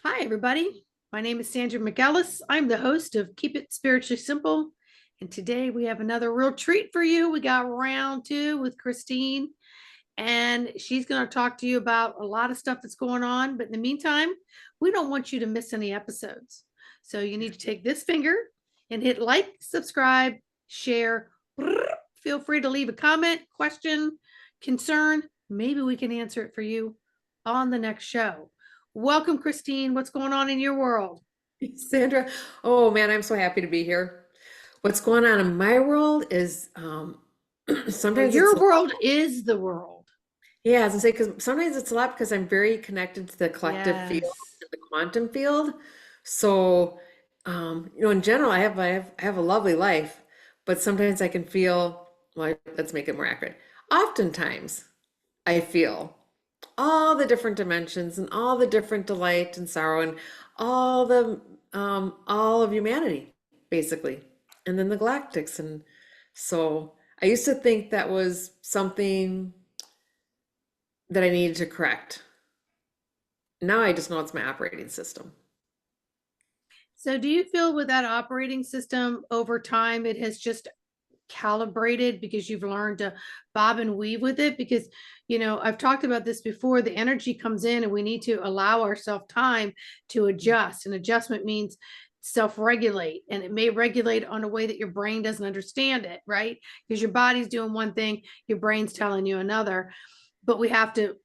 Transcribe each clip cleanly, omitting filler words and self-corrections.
Hi, everybody. My name is Sandra McAllis. I'm the host of Keep It Spiritually Simple. And today we have another real treat for you. We got round two with Kristine, and she's going to talk to you about a lot of stuff that's going on. But in the meantime, we don't want you to miss any episodes. So you need to take this finger and hit like, subscribe, share. Feel free to leave a comment, question, concern. Maybe we can answer it for you on the next show. Welcome, Kristine. What's going on in your world? Sandra, oh man, I'm so happy to be here. What's going on in my world is Well, sometimes it's your world is the world. yeah, as I say, because sometimes it's a lot because I'm very connected to the collective field, Yes. the quantum field. So, in general, I have a lovely life, but sometimes I can feel, well, let's make it more accurate. Oftentimes, I feel all the different dimensions and all the different delight and sorrow and all of humanity, basically, and then the galactics. And so I used to think that was something that I needed to correct. Now I just know it's my operating system. So, do you feel with that operating system over time, it has just calibrated because you've learned to bob and weave with it? Because, I've talked about this before. The energy comes in and we need to allow ourselves time to adjust. And adjustment means self-regulate, and it may regulate on a way that your brain doesn't understand it, right? Because your body's doing one thing, your brain's telling you another. But we have to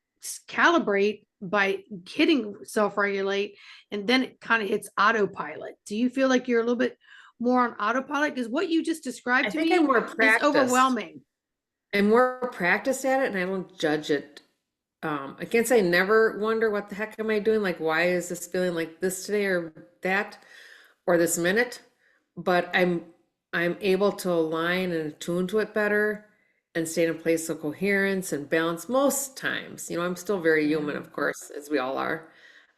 calibrate by hitting self-regulate, and then it kind of hits autopilot. Do you feel like you're a little bit more on autopilot? Because what you just I described to think I'm me more is practiced. overwhelming. I'm more practiced at it and I don't judge it. I can't say I never wonder what the heck am I doing? Like, why is this feeling like this today or that or this minute? But I'm able to align and attune to it better and stay in a place of coherence and balance most times. I'm still very human, Yeah. of course, as we all are,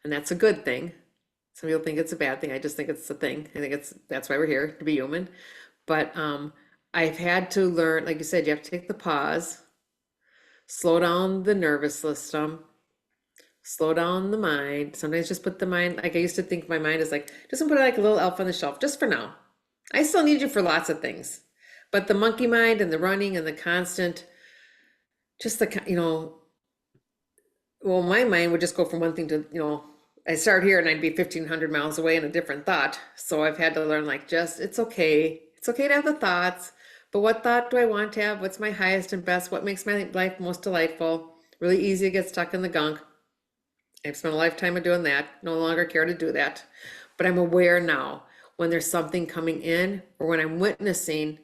and that's a good thing. Some people think it's a bad thing. I just think it's a thing. I think that's why we're here, to be human. But I've had to learn, like you said, you have to take the pause, slow down the nervous system, slow down the mind. Sometimes just put the mind, like I used to think my mind is like, just put it like a little elf on the shelf, just for now. I still need you for lots of things. But the monkey mind and the running and the constant, just well, my mind would just go from one thing to, I start here and I'd be 1,500 miles away in a different thought. So I've had to learn like, just, it's okay. It's okay to have the thoughts, but what thought do I want to have? What's my highest and best? What makes my life most delightful? Really easy to get stuck in the gunk. I've spent a lifetime of doing that. No longer care to do that. But I'm aware now when there's something coming in or when I'm witnessing.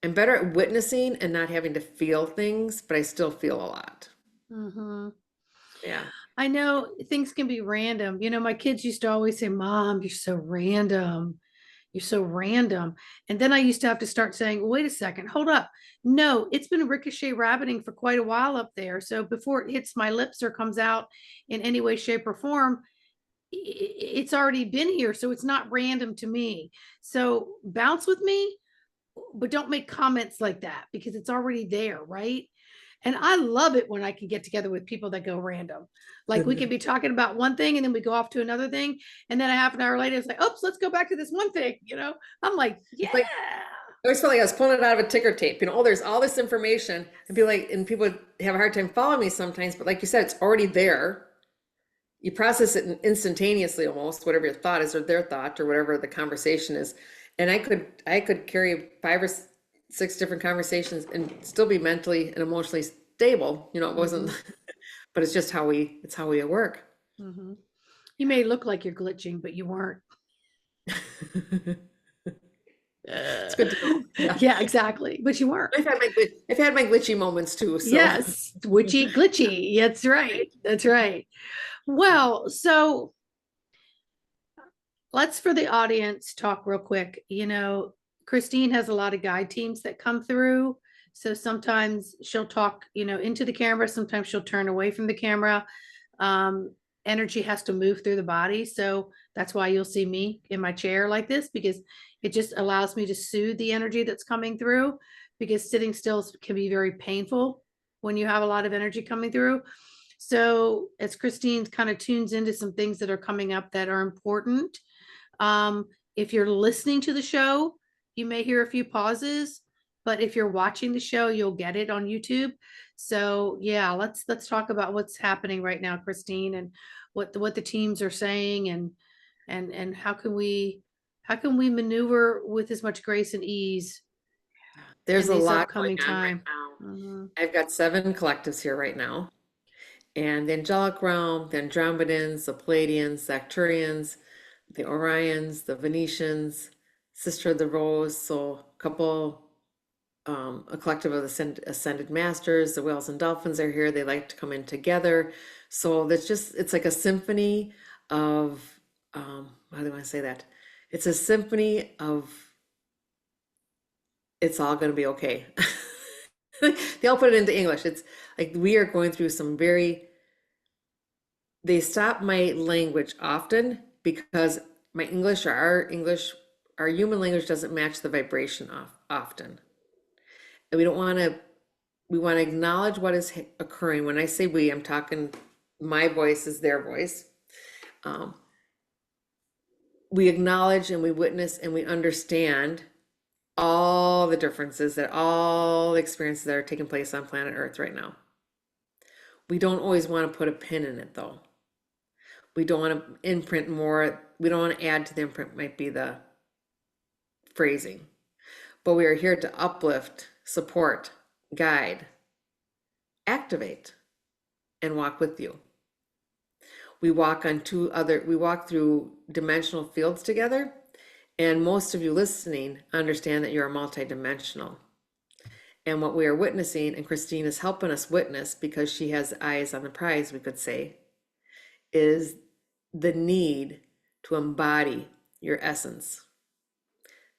I'm better at witnessing and not having to feel things, but I still feel a lot. Mm-hmm. Yeah. I know things can be random. My kids used to always say, Mom, you're so random. You're so random. And then I used to have to start saying, wait a second, hold up. No, it's been ricochet rabbiting for quite a while up there. So before it hits my lips or comes out in any way, shape, or form, it's already been here. So it's not random to me. So bounce with me, but don't make comments like that because it's already there, right? And I love it when I can get together with people that go random. Like we can be talking about one thing and then we go off to another thing. And then a half an hour later, it's like, oops, let's go back to this one thing. I'm like, yeah. It's like I always felt like I was pulling it out of a ticker tape. Oh, there's all this information, and people would have a hard time following me sometimes. But like you said, it's already there. You process it instantaneously, almost whatever your thought is, or their thought, or whatever the conversation is. And I could carry 5 or 6 different conversations and still be mentally and emotionally stable. It wasn't, Mhm. but it's just how we work. Mhm. You may look like you're glitching, but you weren't. It's good to know. Yeah, Yeah, exactly. But you weren't. I've had my glitchy moments too. So. Yes, witchy, glitchy. That's right. That's right. Well, so let's, for the audience, talk real quick. Kristine has a lot of guide teams that come through. So sometimes she'll talk, into the camera. Sometimes she'll turn away from the camera. Um, Energy has to move through the body. So that's why you'll see me in my chair like this, because it just allows me to soothe the energy that's coming through, because sitting still can be very painful when you have a lot of energy coming through. So as Christine kind of tunes into some things that are coming up that are important, um, if you're listening to the show, you may hear a few pauses, but if you're watching the show, you'll get it on YouTube. So yeah, let's talk about what's happening right now, Christine, and what the teams are saying, and how can we maneuver with as much grace and ease in There's a this lot going upcoming on right time. now. Mhm. I've got 7 collectives here right now. And the angelic realm, the Andromedans, the Palladians, the Arcturians, the Orions, the Venetians, Sister of the Rose, so a couple, a collective of the ascended masters, the whales and dolphins are here. They like to come in together. So that's just, it's like a symphony of, how do I say that? It's a symphony of, it's all going to be okay. They all put it into English. It's like we are going through some very, they stop my language often because my English or our English, our human language doesn't match the vibration often. And we don't want to, we want to acknowledge what is occurring. When I say we, I'm talking my voice is their voice. Um, we acknowledge and we witness and we understand all the differences, that all the experiences that are taking place on planet Earth right now. We don't always want to put a pin in it though. We don't want to imprint more. We don't want to add to the imprint, might be the phrasing. But we are here to uplift, support, guide, activate, and walk with you. We walk through dimensional fields together. And most of you listening understand that you're multidimensional. And what we are witnessing, and Kristine is helping us witness because she has eyes on the prize, we could say, is the need to embody your essence,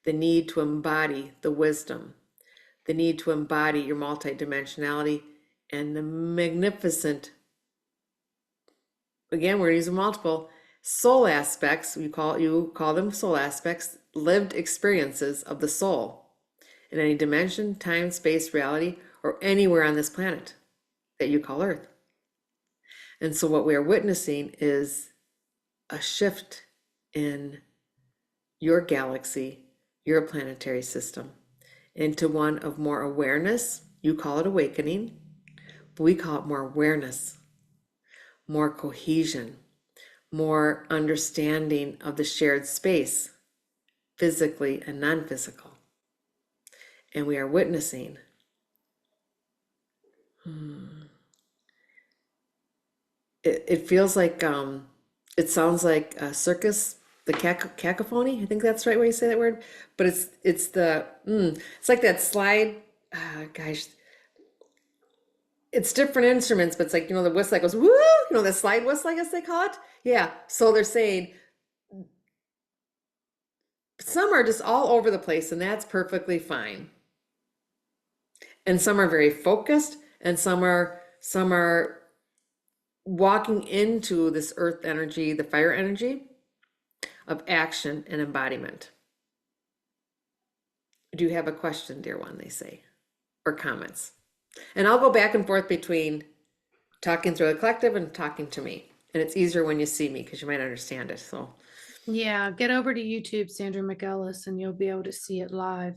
the need to embody the wisdom, the need to embody your multidimensionality and the magnificent, again, we're using multiple soul aspects. You call them soul aspects, lived experiences of the soul in any dimension, time, space, reality, or anywhere on this planet that you call Earth. And so what we are witnessing is a shift in your galaxy, your planetary system, into one of more awareness. You call it awakening, but we call it more awareness, more cohesion, more understanding of the shared space, physically and non-physical. And we are witnessing it feels like it sounds like a circus, the cacophony. I think that's the right way to say that word. But it's like that slide. Gosh, it's different instruments, but it's like, the whistle that goes woo. The slide whistle, I guess they call it. Yeah. So they're saying some are just all over the place, and that's perfectly fine. And some are very focused, and some are walking into this earth energy, the fire energy of action and embodiment. Do you have a question, dear one, they say, or comments? And I'll go back and forth between talking through the collective and talking to me. And it's easier when you see me because you might understand it. So Yeah, get over to YouTube, Sandra McEllis, and you'll be able to see it live.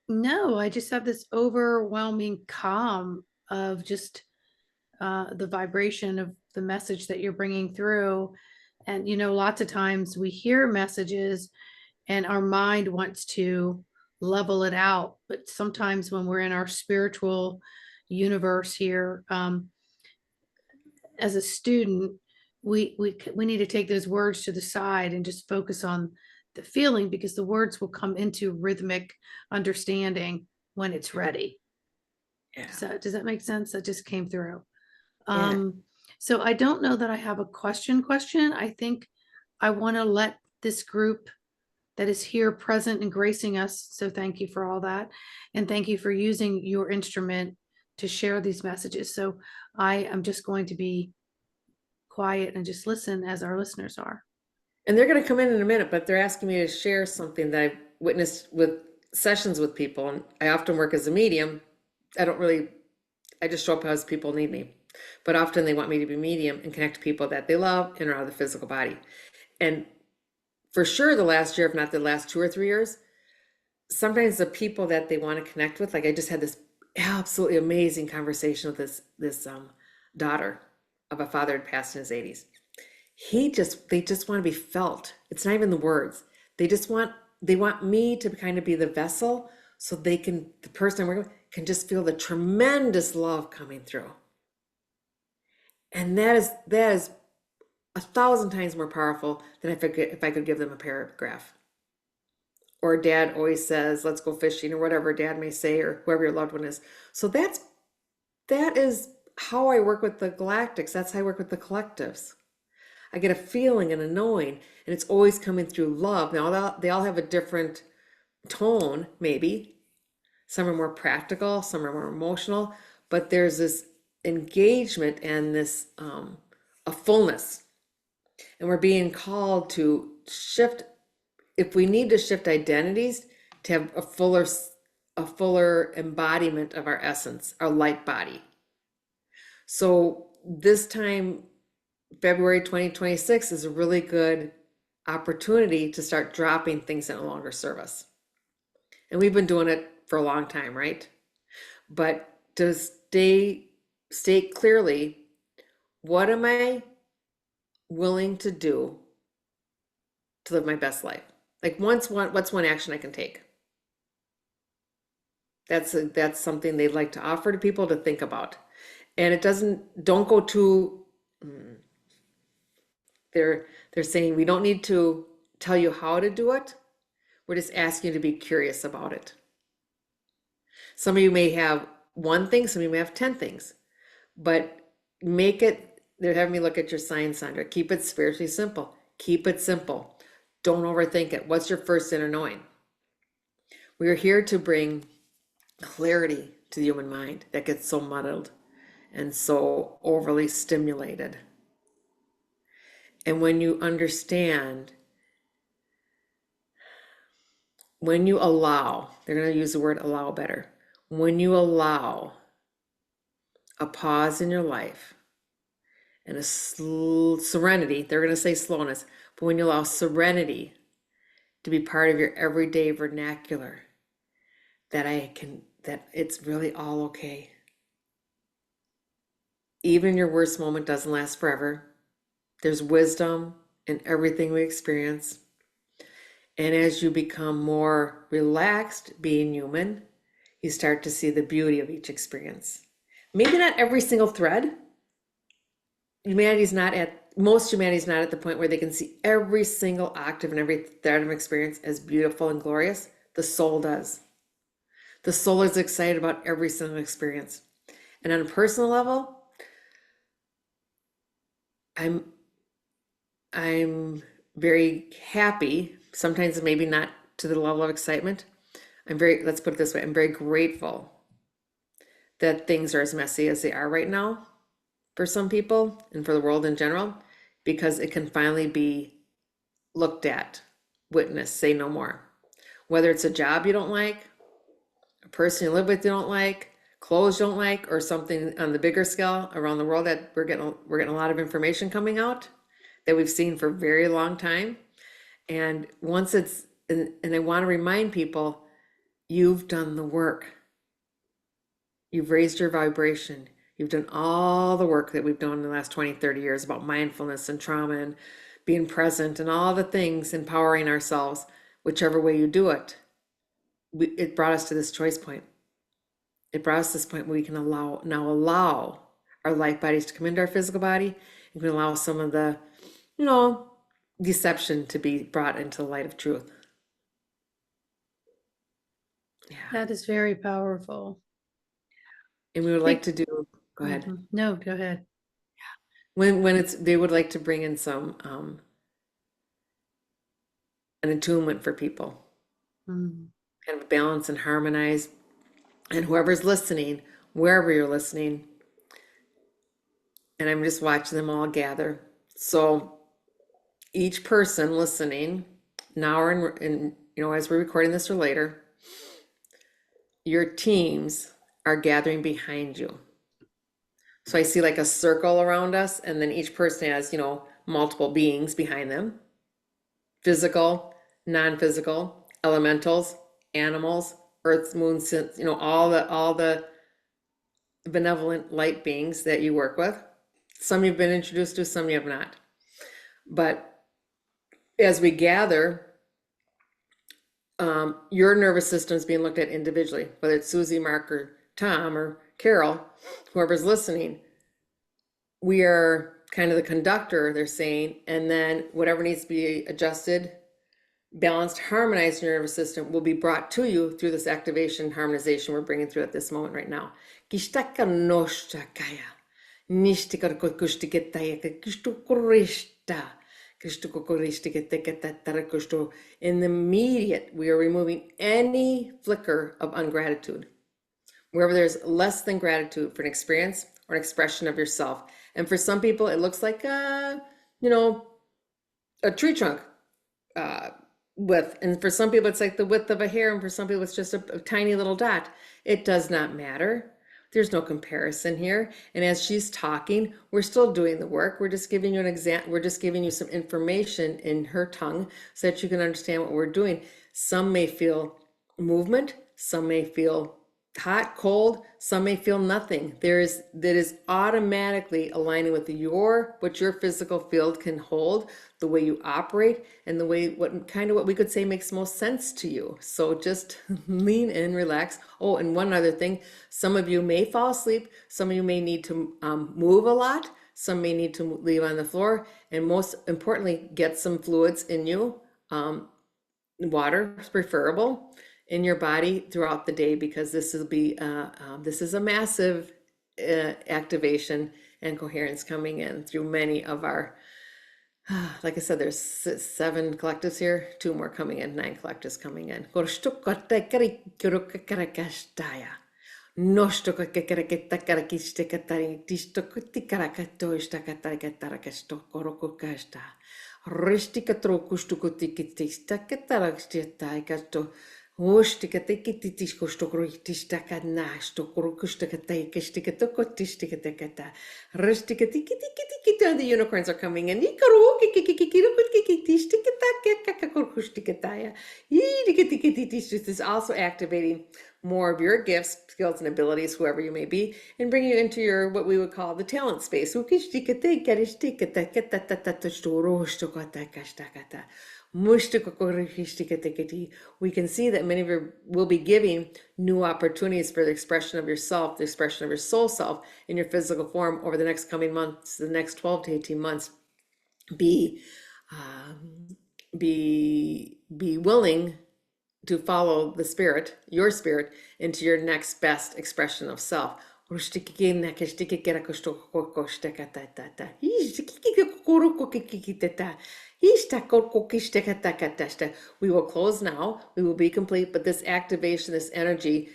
No, I just have this overwhelming calm of just the vibration of the message that you're bringing through. And, lots of times we hear messages and our mind wants to level it out. But sometimes when we're in our spiritual universe here, as a student, we need to take those words to the side and just focus on the feeling, because the words will come into rhythmic understanding when it's ready. yeah, Does that make sense? That just came through. yeah. So I don't know that I have a question. I think I want to let this group that is here present and gracing us. So thank you for all that. And thank you for using your instrument to share these messages. So I am just going to be quiet and just listen as our listeners are. And they're going to come in a minute, but they're asking me to share something that I've witnessed with sessions with people. And I often work as a medium. I don't really, I just show up as people need me. But often they want me to be medium and connect to people that they love and are out of the physical body. And for sure, the last year, if not the last 2 or 3 years, sometimes the people that they want to connect with, like I just had this absolutely amazing conversation with this daughter of a father who had passed in his 80s. They just want to be felt. It's not even the words. They want me to kind of be the vessel so the person I'm working with can just feel the tremendous love coming through. And that is 1,000 times more powerful than if I could give them a paragraph. Or dad always says, let's go fishing, or whatever dad may say, or whoever your loved one is. So that is how I work with the galactics. That's how I work with the collectives. I get a feeling and a knowing, and it's always coming through love. Now they all have a different tone, maybe. Some are more practical, some are more emotional, but there's this engagement and this a fullness. And we're being called to shift, if we need to shift identities, to have a fuller embodiment of our essence, our light body. So this time, February 2026 is a really good opportunity to start dropping things that no longer serve us. And we've been doing it for a long time, right? But to state clearly, what am I willing to do to live my best life? Like what's one action I can take? That's something they'd like to offer to people to think about. And don't go too, they're saying we don't need to tell you how to do it. We're just asking you to be curious about it. Some of you may have one thing, some of you may have 10 things, but they're having me look at your sign, Sandra. Keep it spiritually simple. Keep it simple. Don't overthink it. What's your first inner knowing? We are here to bring clarity to the human mind that gets so muddled and so overly stimulated. And when you understand, when you allow, they're going to use the word allow better. When you allow a pause in your life and a serenity, they're going to say slowness, but when you allow serenity to be part of your everyday vernacular, that it's really all okay. Even your worst moment doesn't last forever. There's wisdom in everything we experience. And as you become more relaxed being human, you start to see the beauty of each experience. Maybe not every single thread. Most humanity's not at the point where they can see every single octave and every thread of experience as beautiful and glorious. The soul does. The soul is excited about every single experience. And on a personal level, I'm very happy, sometimes maybe not to the level of excitement. Let's put it this way, I'm very grateful that things are as messy as they are right now for some people and for the world in general, because it can finally be looked at, witnessed, say no more. Whether it's a job you don't like, a person you live with you don't like, clothes you don't like, or something on the bigger scale around the world that we're getting a lot of information coming out that we've seen for a very long time. And and I want to remind people, you've done the work. You've raised your vibration. You've done all the work that we've done in the last 20, 30 years about mindfulness and trauma and being present and all the things, empowering ourselves, whichever way you do it. It brought us to this choice point. It brought us to this point where we can allow our light bodies to come into our physical body. You can allow some of the, deception to be brought into the light of truth. Yeah. That is very powerful. And we would like to do, go ahead. No, go ahead. They would like to bring in some, an attunement for people, kind of balance and harmonize. And whoever's listening, wherever you're listening, and I'm just watching them all gather. So each person listening now, or as we're recording this or later, your teams are gathering behind you. So I see like a circle around us, and then each person has, multiple beings behind them. Physical, non-physical, elementals, animals, earth, moon, all the benevolent light beings that you work with. Some you've been introduced to, some you have not. But as we gather, your nervous system is being looked at individually, whether it's Susie, Mark, or Tom, or Carol, whoever's listening. We are kind of the conductor, they're saying, and then whatever needs to be adjusted, balanced, harmonized in your nervous system will be brought to you through this activation, harmonization we're bringing through at this moment right now. In the immediate, we are removing any flicker of ungratitude. Wherever there's less than gratitude for an experience or an expression of yourself. And for some people, it looks like a tree trunk width. And for some people, it's like the width of a hair. And for some people, it's just a tiny little dot. It does not matter. There's no comparison here. And as she's talking, we're still doing the work. We're just giving you an example. We're just giving you some information in her tongue so that you can understand what we're doing. Some may feel movement. Some may feel hot, cold. Some may feel nothing. That is automatically aligning with what your physical field can hold, the way you operate, and the way what we could say makes most sense to you. So just lean in, relax. Oh, and one other thing, some of you may fall asleep. Some of you may need to move a lot. Some may need to leave on the floor, and most importantly, get some fluids in you. Water is preferable in your body throughout the day, because this is a massive activation and coherence coming in through many of our, like I said, there's 7 collectives here, 2 more coming in, 9 collectives coming in. The unicorns are coming in. This is also activating more of your gifts, skills, and abilities, whoever you may be, and bringing you into your, what we would call, the talent space. We can see that many of you will be giving new opportunities for the expression of yourself, the expression of your soul self in your physical form over the next coming months, the next 12 to 18 months. Be willing to follow the spirit, your spirit, into your next best expression of self. We will close now. We will be complete, but this activation, this energy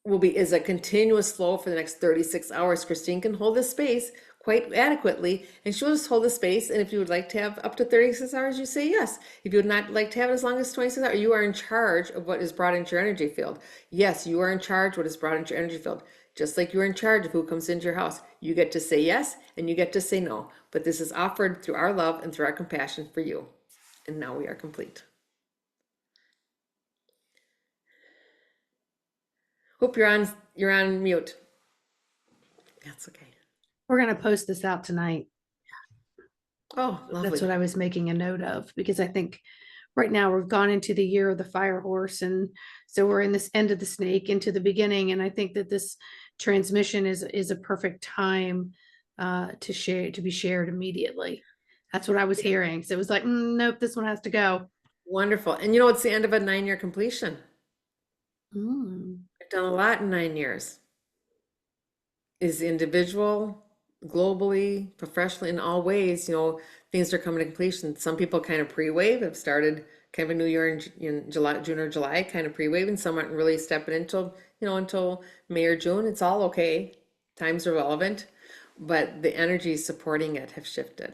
is a continuous flow for the next 36 hours. Kristine can hold this space quite adequately, and she'll just hold the space. And if you would like to have up to 36 hours, you say yes. If you would not like to have it as long as 26 hours, you are in charge of what is brought into your energy field. Yes, you are in charge of what is brought into your energy field. Just like you're in charge of who comes into your house. You get to say yes, and you get to say no. But this is offered through our love and through our compassion for you. And now we are complete. Hope you're on mute. That's okay. We're going to post this out tonight. Oh, lovely. That's what I was making a note of, because I think right now we've gone into the year of the fire horse. And so we're in this end of the snake into the beginning. And I think that this transmission is a perfect time to be shared immediately. That's what I was hearing. So it was like, nope, this one has to go. Wonderful. And it's the end of a 9-year completion. I've done a lot in 9 years. Is individual, globally, professionally, in all ways, things are coming to completion. Some people kind of pre-wave, have started kind of a new year in July, June or July, kind of pre-waving. Some aren't really stepping until May or June. It's all okay. Times are relevant, but the energies supporting it have shifted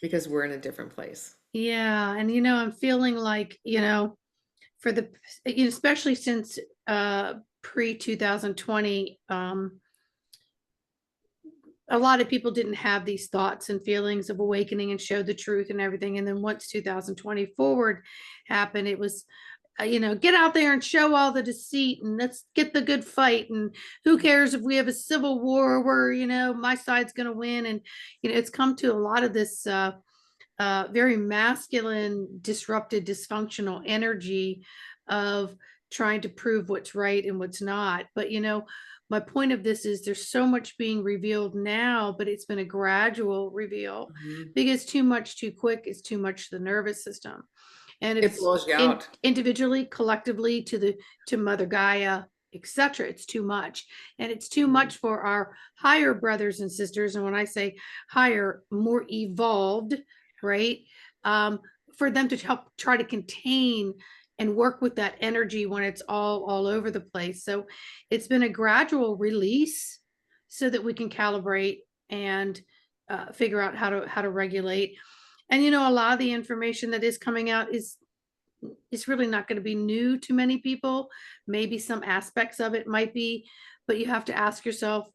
because we're in a different place. Yeah. And, I'm feeling like, for the, especially since pre 2020, a lot of people didn't have these thoughts and feelings of awakening and show the truth and everything. And then once 2020 forward happened, it was, get out there and show all the deceit and let's get the good fight. And who cares if we have a civil war where, my side's going to win. And, it's come to a lot of this very masculine, disrupted, dysfunctional energy of trying to prove what's right and what's not. But, my point of this is there's so much being revealed now, but it's been a gradual reveal Mhm. because too much too quick is too much to the nervous system. And It it's blows you out. individually, collectively, to Mother Gaia, etc. It's too much, and it's too Mhm. much for our higher brothers and sisters. And when I say higher, more evolved, right? Um, for them to help try to contain and work with that energy when it's all over the place. So it's been a gradual release so that we can calibrate and figure out how to regulate. And a lot of the information that is coming out is really not going to be new to many people. Maybe some aspects of it might be, but you have to ask yourself,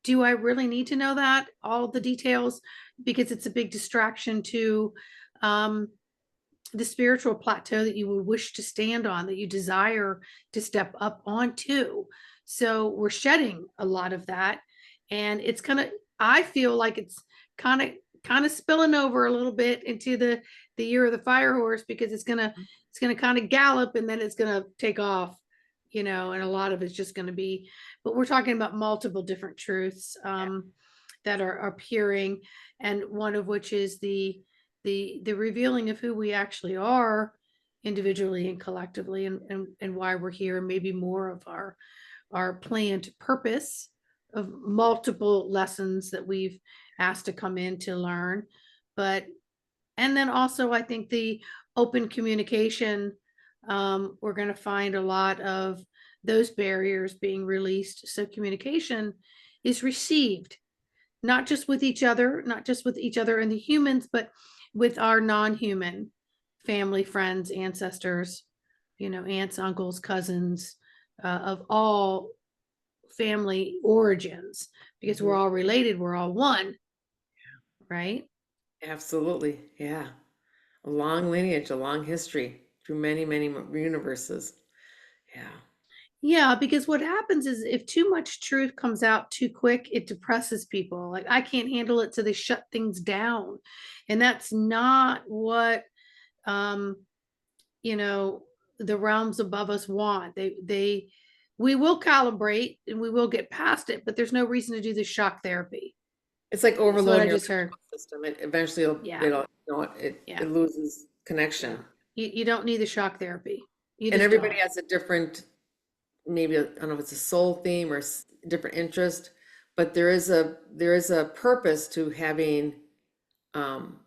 do I really need to know that, all the details? Because it's a big distraction to um, the spiritual plateau that you would wish to stand on, that you desire to step up onto. So we're shedding a lot of that. And it's I feel like it's kind of spilling over a little bit into the year of the fire horse, because it's gonna kind of gallop and then it's gonna take off, and a lot of it's just gonna be, but we're talking about multiple different truths that are appearing, and one of which is the revealing of who we actually are individually and collectively, and why we're here, and maybe more of our planned purpose of multiple lessons that we've asked to come in to learn. But and then also I think the open communication, we're going to find a lot of those barriers being released, so communication is received, not just with each other and the humans, but with our non-human family, friends, ancestors, aunts, uncles, cousins, of all family origins, because we're Mhm. all related, we're all one, right? Absolutely. Yeah. A long lineage, a long history through many, many universes. Yeah. Yeah, because what happens is if too much truth comes out too quick, it depresses people. Like, I can't handle it, so they shut things down. And that's not what um you know the realms above us want. They we will calibrate and we will get past it, but there's no reason to do the shock therapy. It's like That's what I overloading your just heard. electrical system. It eventually Yeah, it'll, yeah, it loses yeah. connection. You don't need the shock therapy. You And just everybody don't. has a different, maybe, I don't know if it's a soul theme or different interest, but there is a purpose to having um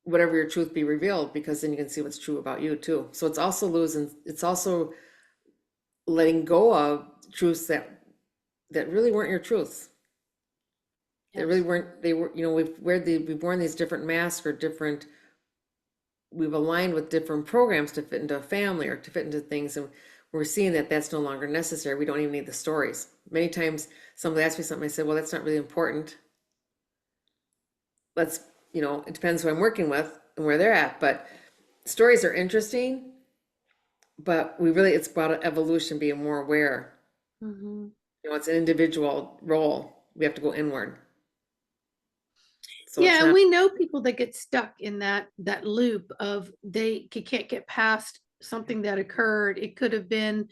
whatever your truth be revealed, because then you can see what's true about you too. So it's also letting go of truths that really weren't your truths. They really Yes. weren't, they were, we've worn these different masks, or different, we've aligned with different programs to fit into a family or to fit into things. And we're seeing that that's no longer necessary. We don't even need the stories. Many times somebody asks me something, I said, well, that's not really important. Let's, it depends who I'm working with and where they're at. But stories are interesting, but it's about evolution, being more aware. Hmm. It's an individual role. We have to go inward. So it's Yeah, and not, we know people that get stuck in that loop of they can't get past something that occurred. It could have been,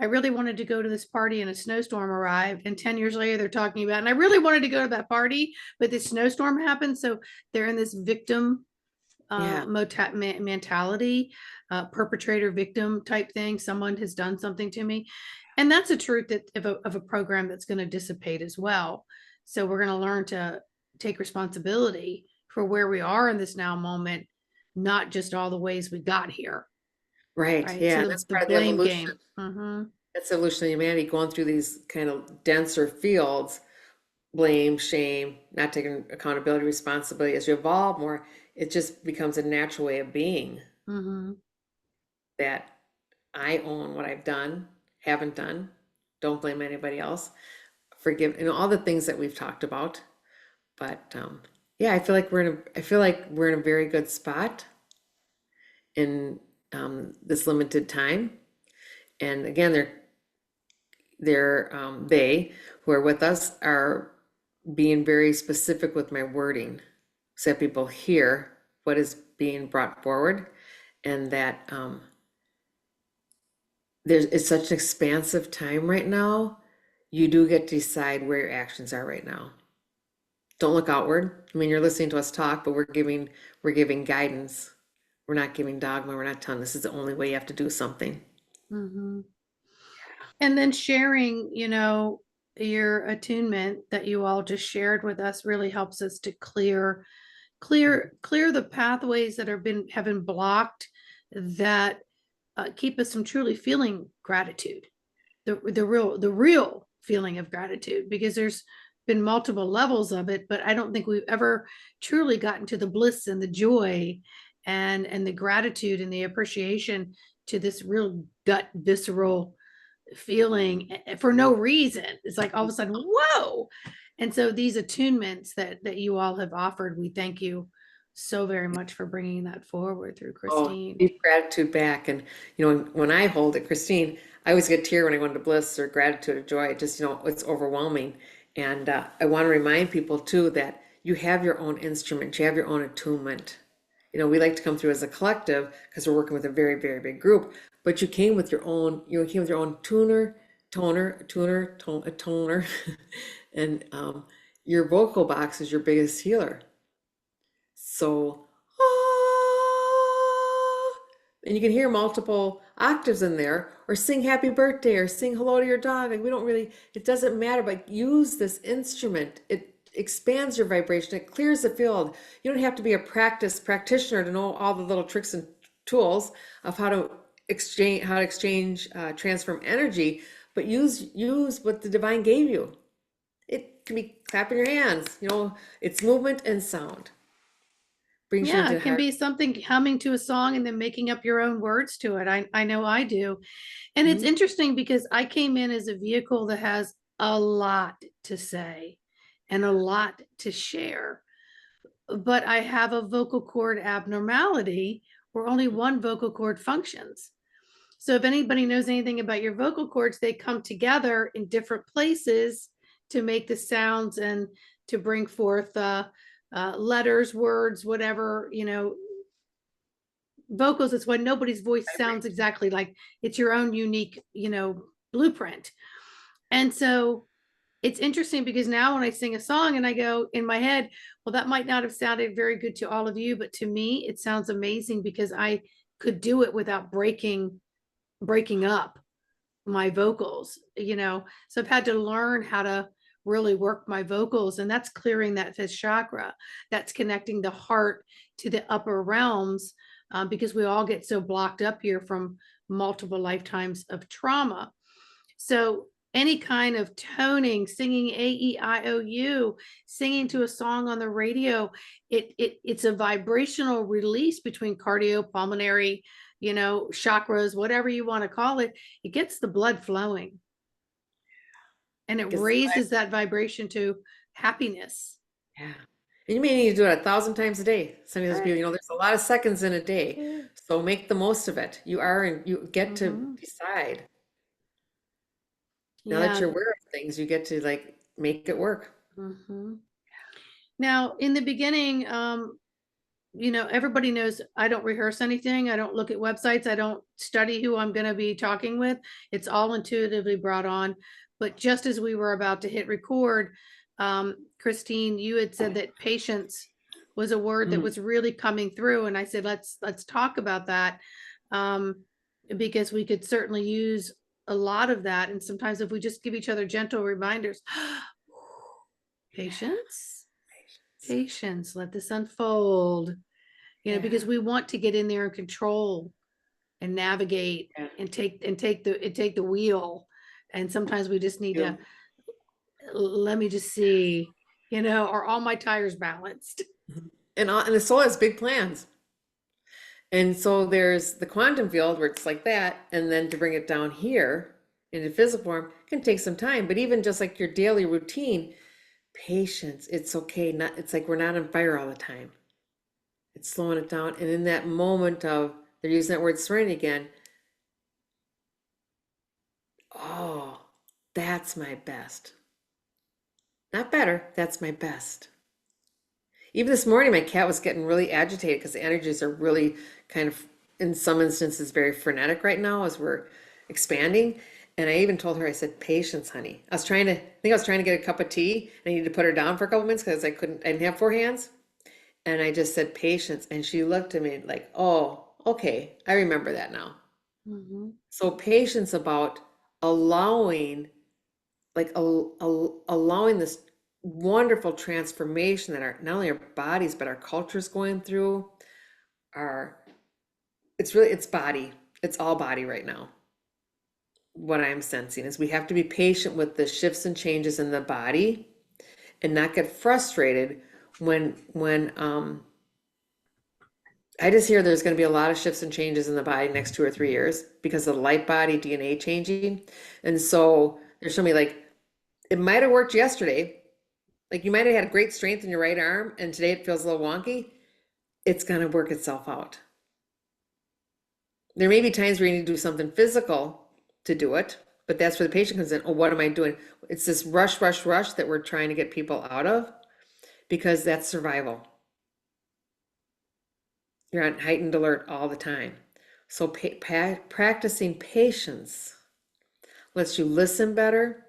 I really wanted to go to this party and a snowstorm arrived, and 10 years later they're talking about, and I really wanted to go to that party, but this snowstorm happened. So they're in this victim yeah, mentality, perpetrator victim type thing. Someone has done something to me. And that's a truth that of a program that's going to dissipate as well. So we're going to learn to take responsibility for where we are in this now moment, not just all the ways we got here. right. Right. So Yeah. the That's part of the blame evolution. game. Mm-hmm. That's the evolution of humanity, going through these kind of denser fields, blame, shame, not taking accountability, responsibility. As you evolve more, it just becomes a natural way of being, Mm-hmm. that I own what I've done, haven't done. Don't blame anybody else. Forgive, all the things that we've talked about. But yeah, I feel like we're in a very good spot in this limited time. And again, they who are with us are being very specific with my wording so that people hear what is being brought forward, and that it's such an expansive time right now. You do get to decide where your actions are right now. Don't look outward. I mean, you're listening to us talk, but we're giving guidance. We're not giving dogma. We're not telling this is the only way you have to do something. Mhm. And then sharing, your attunement that you all just shared with us really helps us to clear the pathways that have been blocked, that keep us from truly feeling gratitude, the real feeling of gratitude, because there's been multiple levels of it, but I don't think we've ever truly gotten to the bliss and the joy and the gratitude and the appreciation to this real gut visceral feeling for no reason. It's like all of a sudden, whoa. And so these attunements that you all have offered, we thank you so very much for bringing that forward through Oh, Kristine. deep gratitude back. And, when I hold it, Christine, I always get tear when I go into bliss or gratitude or joy. It just, it's overwhelming. And I want to remind people too that you have your own instrument, you have your own attunement. We like to come through as a collective because we're working with a very, very big group, but you came with your own a toner, and your vocal box is your biggest healer. So, ah, and you can hear multiple octaves in there, or sing happy birthday, or sing hello to your dog. Like, it doesn't matter, but use this instrument. It expands your vibration, it clears the field. You don't have to be a practitioner to know all the little tricks and tools of how to exchange, transform energy, but use what the divine gave you. It can be clapping your hands, it's movement and sound brings you Yeah, into it the can heart. be something humming to a song and then making up your own words to it. I know I do. And it's Mhm. interesting because I came in as a vehicle that has a lot to say and a lot to share, but I have a vocal cord abnormality where only one vocal cord functions. So if anybody knows anything about your vocal cords, they come together in different places to make the sounds and to bring forth letters, words, whatever, vocals. It's when nobody's voice sounds exactly like it's your own unique, blueprint. And so it's interesting because now when I sing a song and I go in my head, well, that might not have sounded very good to all of you, but to me, it sounds amazing because I could do it without breaking up my vocals, so I've had to learn how to really work my vocals, and that's clearing that fifth chakra. That's connecting the heart to the upper realms, because we all get so blocked up here from multiple lifetimes of trauma. So any kind of toning, singing A-E-I-O-U, singing to a song on the radio, it's a vibrational release between cardiopulmonary, chakras, whatever you want to call it. It gets the blood flowing and it Because raises that vibration to happiness. yeah, and you may need to do it 1,000 times a day. Some of those people, Right. there's a lot of seconds in a day, Yeah. so make the most of it. You get to Mm-hmm. decide. Now that Yeah. you're aware of things, you get to like make it work. Mm-hmm. Now, in the beginning, everybody knows I don't rehearse anything. I don't look at websites. I don't study who I'm going to be talking with. It's all intuitively brought on. But just as we were about to hit record, Kristine, you had said that patience was a word that Mhm. was really coming through, and I said let's talk about that, um, because we could certainly use a lot of that. And sometimes if we just give each other gentle reminders, patience, patience, let this unfold, Yeah, because we want to get in there and control and navigate yeah. and take the wheel. And sometimes we just need to You- let me just see, are all my tires balanced? and the soul has big plans. And so there's the quantum field where it's like that, and then to bring it down here in the physical form can take some time. But even just like your daily routine, Patience. It's okay. Not, it's like we're not on fire all the time. It's slowing it down. And in that moment of, they're using that word serenity again. Oh, that's my best. Not better. That's my best. Even this morning, my cat was getting really agitated because the energies are really kind of, in some instances, very frenetic right now as we're expanding. And I even told her, I said, patience, honey. I think I was trying to get a cup of tea and I needed to put her down for a couple minutes because I didn't have four hands. And I just said, patience. And she looked at me like, oh, okay, I remember that now. Mhm. So patience about allowing, allowing this wonderful transformation that our, not only our bodies, but our culture's going through. Our, it's body. It's all body right now. What I'm sensing is we have to be patient with the shifts and changes in the body and not get frustrated when I just hear there's going to be a lot of shifts and changes in the body next 2 or 3 years because of the light body DNA changing. And so they're showing me like it might have worked yesterday. Like you might have had great strength in your right arm and today it feels a little wonky. It's going to work itself out. There may be times where you need to do something physical to do it, but that's where the patient comes in. Oh, what am I doing? It's this rush, rush, rush that we're trying to get people out of because that's survival. You're on heightened alert all the time. So practicing patience lets you listen better,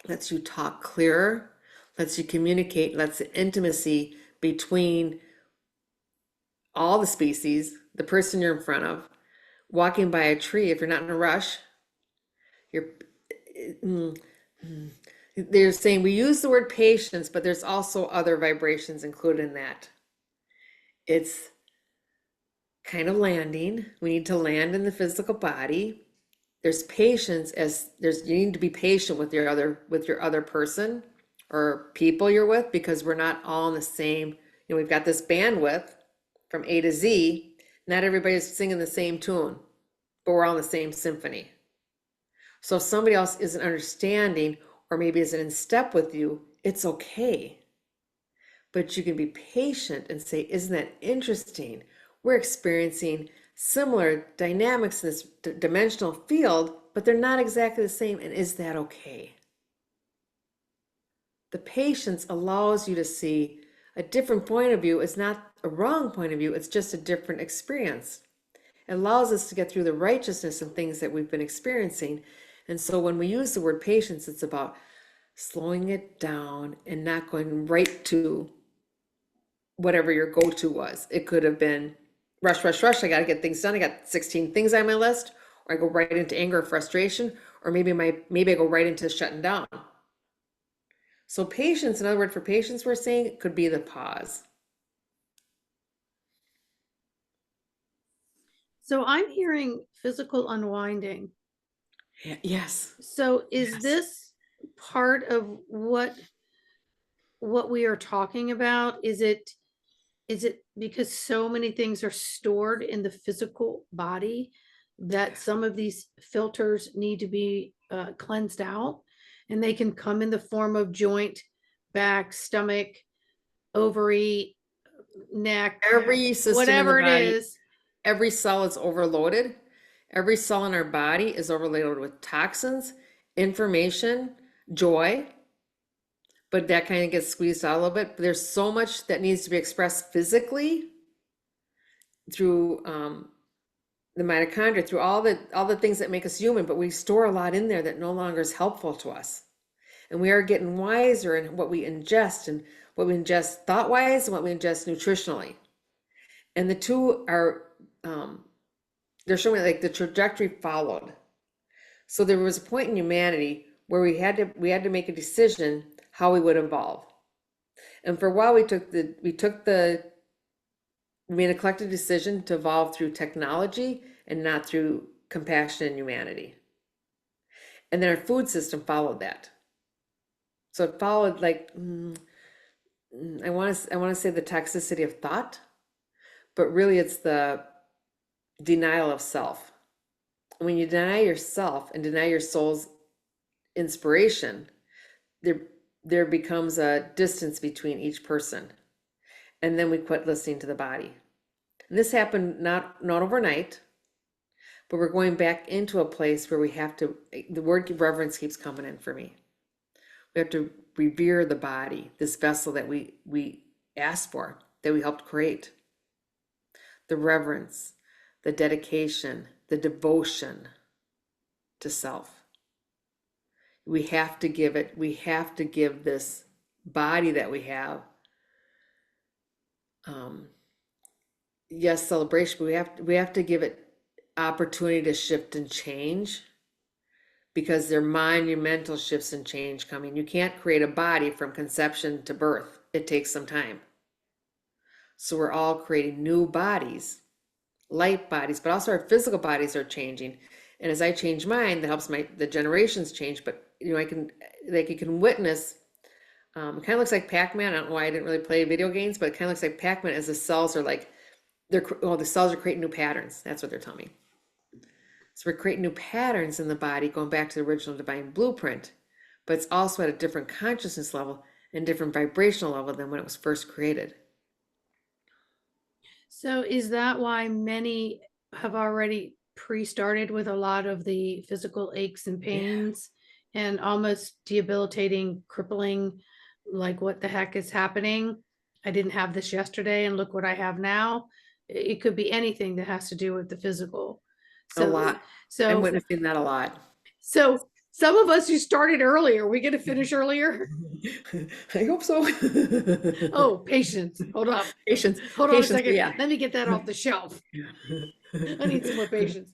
lets you talk clearer, lets you communicate, lets the intimacy between all the species, the person you're in front of, walking by a tree, if you're not in a rush, you're mm, mm. They're saying we use the word patience, but there's also other vibrations included in that. It's kind of landing. We need to land in the physical body. There's patience as there's you need to be patient with your other person or people you're with because we're not all in the same, we've got this bandwidth from A to Z. Not everybody's singing the same tune, but we're all in the same symphony. So if somebody else isn't understanding or maybe isn't in step with you, it's okay. But you can be patient and say, isn't that interesting? We're experiencing similar dynamics in this dimensional field, but they're not exactly the same. And is that okay? The patience allows you to see a different point of view. It's not a wrong point of view, it's just a different experience. It allows us to get through the righteousness and things that we've been experiencing. And so when we use the word patience, it's about slowing it down and not going right to whatever your go-to was. It could have been rush, rush, rush. I got to get things done. I got 16 things on my list, or I go right into anger or frustration, or maybe I go right into shutting down. So patience, another word for patience we're saying could be the pause. So I'm hearing physical unwinding. Yes. So is Yes. this part of what we are talking about? Is it because so many things are stored in the physical body that some of these filters need to be cleansed out, and they can come in the form of joint, back, stomach, ovary, neck, Every system in the whatever it body, is. every cell is overloaded. Every cell in our body is overloaded with toxins, information, joy, but that kind of gets squeezed out a little bit. But there's so much that needs to be expressed physically through the mitochondria, through all the things that make us human, but we store a lot in there that no longer is helpful to us. And we are getting wiser in what we ingest and what we ingest thought-wise and what we ingest nutritionally. And the two are they're showing like the trajectory followed. So there was a point in humanity where we had to make a decision how we would evolve. And for a while we made a collective decision to evolve through technology and not through compassion and humanity. And then our food system followed that. So it followed like I want to say the toxicity of thought, but really it's the denial of self. When you deny yourself and deny your soul's inspiration, there there becomes a distance between each person. And then we quit listening to the body. And this happened not overnight, but we're going back into a place where we have to, the word reverence keeps coming in for me. We have to revere the body, this vessel that we asked for, that we helped create. The reverence, the dedication, the devotion to self. We have to give it, we have to give this body that we have, yes, celebration, but we have to give it opportunity to shift and change, because there are monumental shifts and change coming. You can't create a body from conception to birth. It takes some time. So we're all creating new bodies, light bodies, but also our physical bodies are changing. And as I change mine, that helps the generations change. But I can, like, you can witness. It kind of looks like Pac-Man. I don't know why I didn't really play video games, but it kind of looks like Pac-Man, as the cells are like, the cells are creating new patterns. That's what they're telling me. So we're creating new patterns in the body, going back to the original divine blueprint, but it's also at a different consciousness level and different vibrational level than when it was first created. So is that why many have already pre-started with a lot of the physical aches and Yeah. pains and almost debilitating, crippling, like what the heck is happening? I didn't have this yesterday and look what I have now. It could be anything that has to do with the physical. A So, lot. I'm so, witnessing that a lot. so some of us who started earlier, we get to finish earlier. I hope so. Oh, patience. Hold up. Patience, Hold on a patience, but second. yeah. Let me get that off the shelf. I need some more patience.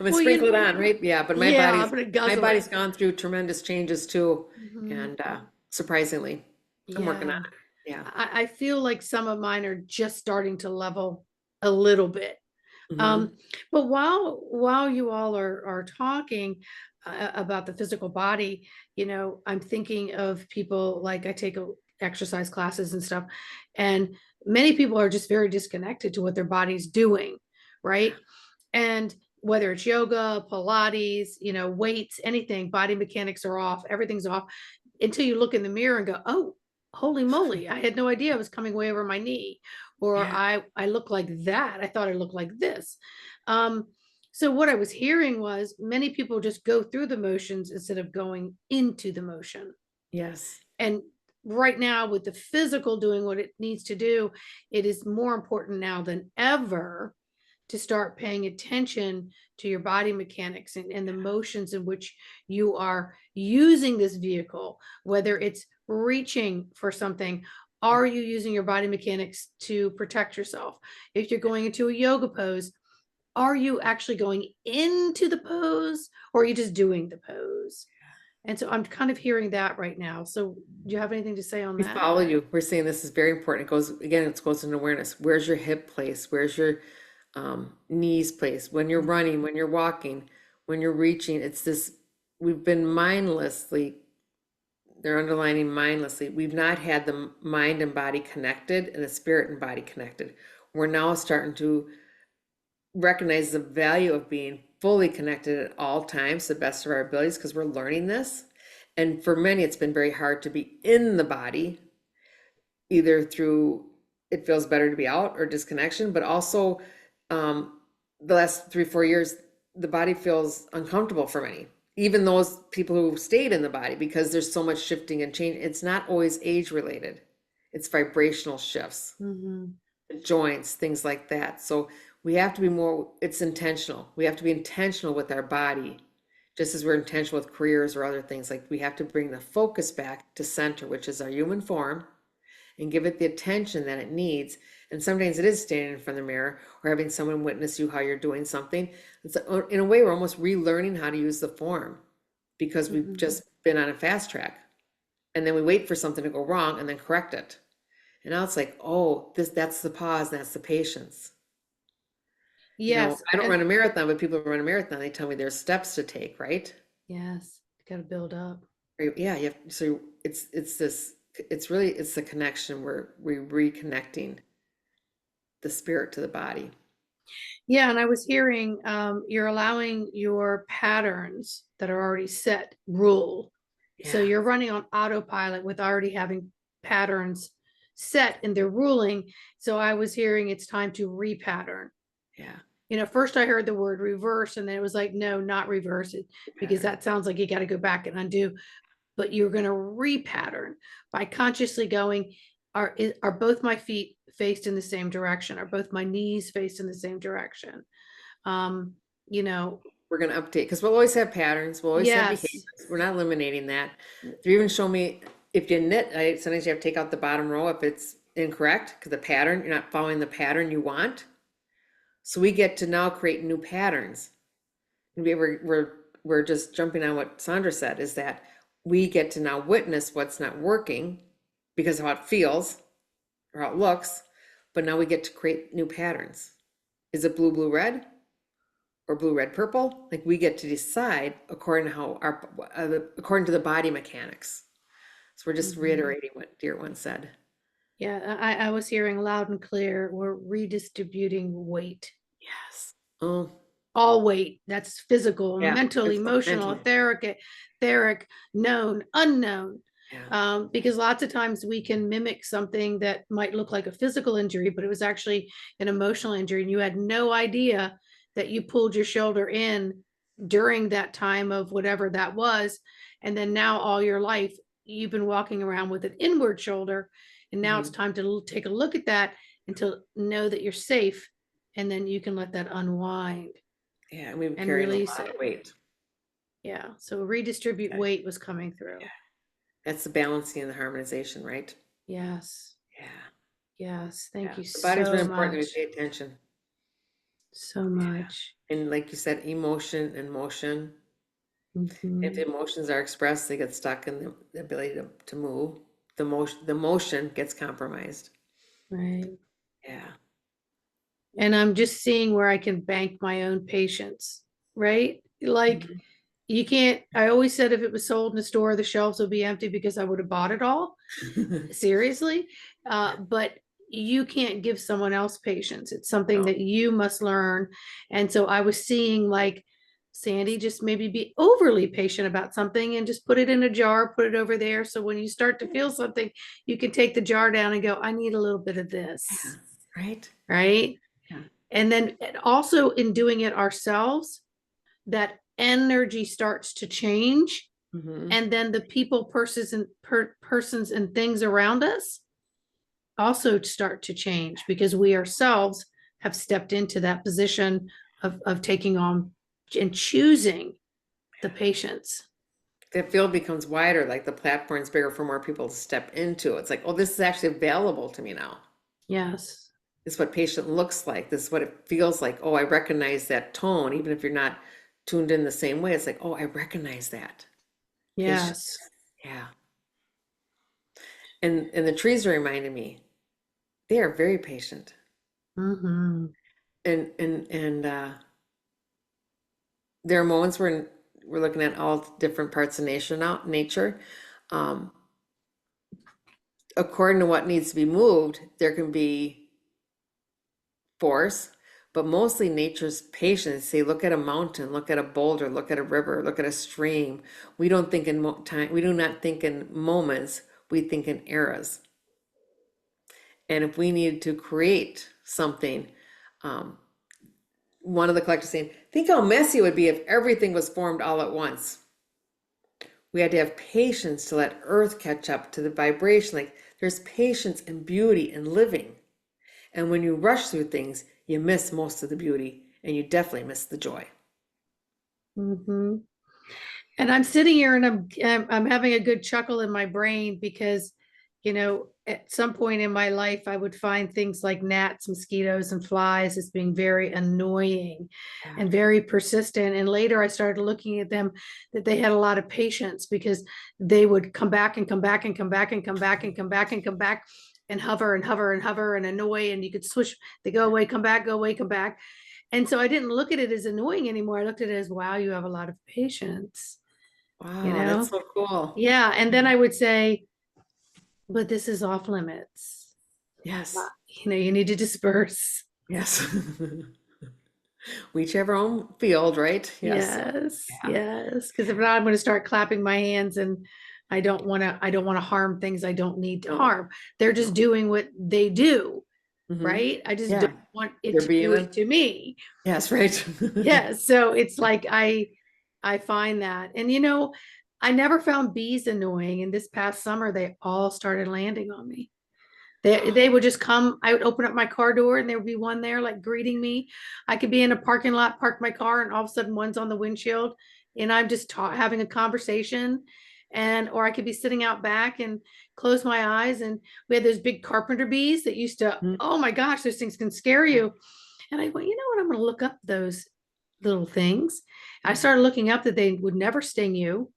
I'm gonna Well, sprinkle it on, right? Yeah, but my yeah, I'm body's gonna my guzzle it. body's gone through tremendous changes too, Mhm. and surprisingly, I'm working on Yeah, it. Yeah. I feel like some of mine are just starting to level a little bit. Hmm. Um, but while you all are talking about the physical body, I'm thinking of people like I take exercise classes and stuff, and many people are just very disconnected to what their body's doing, right? And whether it's yoga, Pilates, weights, anything, body mechanics are off, everything's off until you look in the mirror and go, oh, holy moly, I had no idea I was coming way over my knee, or Yeah. I look like that. I thought I looked like this. Um, so what I was hearing was many people just go through the motions instead of going into the motion. Yes. And right now, with the physical doing what it needs to do, it is more important now than ever to start paying attention to your body mechanics and the motions in which you are using this vehicle, whether it's reaching for something. Are you using your body mechanics to protect yourself? If you're going into a yoga pose, are you actually going into the pose, or are you just doing the pose? And so I'm kind of hearing that right now. So do you have anything to say on We that? follow you. We're saying this is very important. It goes again, it goes into awareness. Where's your hip place? Where's your knees place? When you're running, when you're walking, when you're reaching, it's this, we've been mindlessly, they're underlining mindlessly. We've not had the mind and body connected and the spirit and body connected. We're now starting to recognize the value of being fully connected at all times, to the best of our abilities, because we're learning this. And for many, it's been very hard to be in the body, either through it feels better to be out or disconnection, but also the last 3-4 years, the body feels uncomfortable for many. Even those people who stayed in the body, because there's so much shifting and change. It's not always age related. It's vibrational shifts, Mm-hmm. joints, things like that. So we have to be more, it's intentional. We have to be intentional with our body, just as we're intentional with careers or other things. Like, we have to bring the focus back to center, which is our human form, and give it the attention that it needs. And sometimes it is standing in front of the mirror or having someone witness you how you're doing something. It's, in a way, we're almost relearning how to use the form, because we've Mm-hmm. just been on a fast track. And then we wait for something to go wrong and then correct it. And now it's like, oh, that's the pause, that's the patience. Yes. I don't And run a marathon, but people who run a marathon, they tell me there's steps to take, right? yes, got to build up. Right, yeah, you have, so it's this, it's really, it's the connection where we're reconnecting the spirit to the body. Yeah, and I was hearing you're allowing your patterns that are already set rule So Yeah. you're running on autopilot with already having patterns set in their ruling. So I was hearing it's time to repattern. Yeah. First I heard the word reverse, and then it was like, no, not reverse it, because Pattern. that sounds like you got to go back and undo. But you're going to repattern by consciously going, are both my feet faced in the same direction? Are both my knees faced in the same direction? Um, you know, We're going to update because we'll always have patterns. We'll always have yes, behaviors. We're not eliminating that. They even show me if you knit, sometimes you have to take out the bottom row if it's incorrect because the pattern, you're not following the pattern you want. So we get to now create new patterns. And we're just jumping on what Sandra said is that we get to now witness what's not working because of how it feels or how it looks, but now we get to create new patterns. Is it blue, blue, red? Or blue, red, purple? Like we get to decide according to how according to the body mechanics. So we're just reiterating what Dear One said. yeah, I was hearing loud and clear. We're redistributing weight. Yes. Oh, All weight. That's physical, yeah. mental, It's emotional, mentally. etheric, known, unknown. Yeah. Because lots of times we can mimic something that might look like a physical injury, but it was actually an emotional injury, and you had no idea that you pulled your shoulder in during that time of whatever that was. And then now all your life, you've been walking around with an inward shoulder. And now it's Mhm. time to take a look at that and to know that you're safe. And then you can let that unwind Yeah. And we've been and carrying a release lot of it. weight. Yeah. So redistribute Okay. weight was coming through. That's the balancing and the harmonization, right? Yes. Yeah. Yes. Yeah. Thank you The body's so really important that we much. pay attention. So much. And like you said, emotion and motion. If Mhm. emotions are expressed, they get stuck in the ability to move. The motion gets compromised. Right. Yeah. And I'm just seeing where I can bank my own patience, right? Like Mhm. you can't, I always said if it was sold in a store, the shelves would be empty because I would have bought it all. Seriously. But you can't give someone else patience. It's something No. that you must learn. And so I was seeing like Sandy just maybe be overly patient about something and just put it in a jar, put it over there. So when you start to feel something, you can take the jar down and go, I need a little bit of Yeah. this. Right? Right. Yeah. And then also in doing it ourselves, that energy starts to change. Hmm. And then the people, persons and things around us also start to change because we ourselves have stepped into that position of taking on and choosing the patience. The field becomes wider, like the platform's bigger for more people to step into. It's like, oh, this is actually available to me now. Yes. This is what patient looks like. This is what it feels like. Oh, I recognize that tone, even if you're not tuned in the same way. It's like, oh, I recognize that. Patient. Yes. Yeah. And the trees are reminding me, they are very patient. Mm-hmm. And there are moments when we're looking at all different parts of nature. Um, According to what needs to be moved, there can be force, but mostly nature's patience. Say, look at a mountain, look at a boulder, look at a river, look at a stream. We don't think in time. We do not think in moments. We think in eras. And if we need to create something, um, one of the collectors saying, think how messy it would be if everything was formed all at once. We had to have patience to let earth catch up to the vibration. Like there's patience and beauty in living. And when you rush through things, you miss most of the beauty and you definitely miss the joy. Mm-hmm. And I'm sitting here and I'm having a good chuckle in my brain because, at some point in my life, I would find things like gnats, mosquitoes, and flies as being very annoying Yeah. and very persistent. And later I started looking at them that they had a lot of patience because they would come back and come back and come back and come back and come back and come back and hover and hover and hover and annoy. And you could switch, they go away, come back, go away, come back. And so I didn't look at it as annoying anymore. I looked at it as, wow, you have a lot of patience, you Wow, that's know? so cool. Yeah. And then I would say, but this is off limits. Yes. You need to disperse. Yes. We each have our own field, right? Yes. Yes. Yeah. Yes. Because if not, I'm going to start clapping my hands and I don't want to harm things I don't need to No, harm. They're just no. doing what they do, Hmm. right? I just don't Yeah, want it they're to do being it to me. yes, right. Yeah, so it's like I find that. And I never found bees annoying, and this past summer they all started landing on me. They would just come. I would open up my car door and there would be one there like greeting me. I could be in a parking lot, park my car, and all of a sudden one's on the windshield and I'm just having a conversation. And or I could be sitting out back and close my eyes. And we had those big carpenter bees that used to, Mm, oh my gosh, those things can scare you. And I went, you know what? I'm going to look up those little things. I yeah, started looking up that they would never sting you,